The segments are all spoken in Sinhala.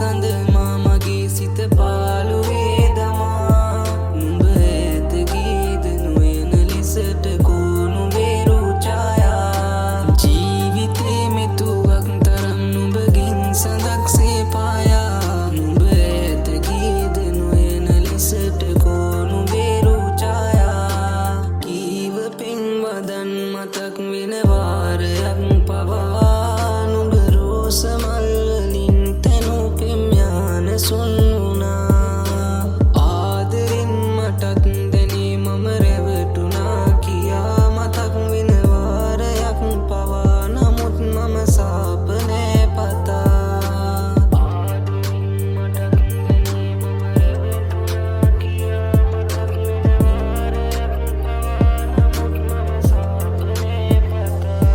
සඳ මාමගේ සිත පාළුවේ දමා නුඹ ඇත ගීද නොයන ලෙසට කෝණු වේරු ඡායා ජීවිතේ මෙතුවක් තරම් නුඹගින් සඳක්සේ පායා නුඹ ඇත ගීද නොයන ලෙසට කෝණු වේරු ඡායා කීව පින් වදන් මතක් වෙන වාරයක් පවා නුඹ රෝස මල් වලින් තනු පෙම් යාන සුන් වුණා ආදරෙන් මටත් දැනේ මම රැවටුණා කියා මතක් වෙන වාරයක් පවා නමුත් මම සාප නෑ පතා ආදරෙන් මටත් දැනේ මම රැවටුණා කියා මතක් වෙන වාරයක් පවා නමුත් මම සාප නෑ පතා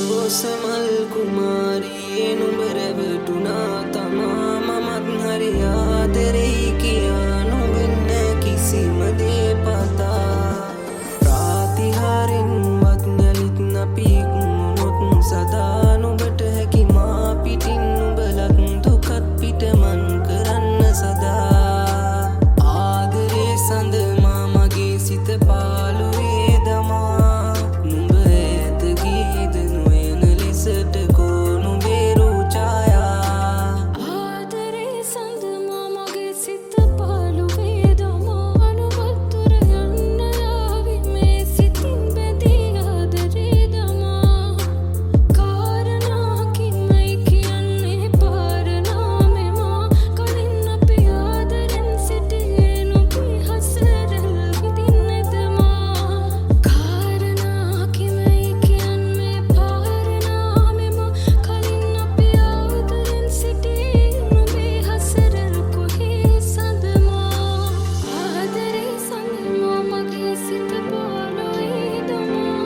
රෝස මල් කුමාරියේ නුඹ රැවටුණා තමා මමත් හරි ආදරෙයි කියා නොවෙන්න කිසිම දේ පතා ප්‍රාතිහාරෙන්වත් යලිත් අපි කුමුණොත් සදා නුඹට හැකි මා පිටින් නුඹලත් දුකත් පිටමන් කරන්න සදා ආදරේ සඳ මාමගේ සිත පාළුවේ දමා නුඹ ඇත ගීද නොයන ලෙසට කෝණු වේරු ඡායා ආදරේ සඳ මාමගේ සිත පාළුවේ දමා නුඹතුර යන්න යාවි මේ සිතින් බැඳී ආදරේ දමා කාරණාකින්මයි කියන්නේ පාරණා මෙමා කලින් අපි ආදරෙන් සිටියේ නුඹේ හසරල් විඳින්නදමා කාරණාකින්මයි කියන්නේ පාරණා මෙමා කලින් අපි ආදරෙන් සිටියේ නුඹේ හසරල් කොහේ සඳමා ආදරේ සඳ මාමගේ සිත පාළුවේ දමා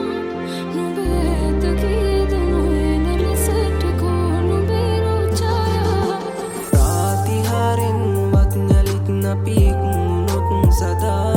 නුඹ ඇත ගීද නොයන ලෙසට කෝණු වේරු ඡායා ප්‍රාතිහාරෙන්වත් යලිත් අපි කුමුණොත් සදා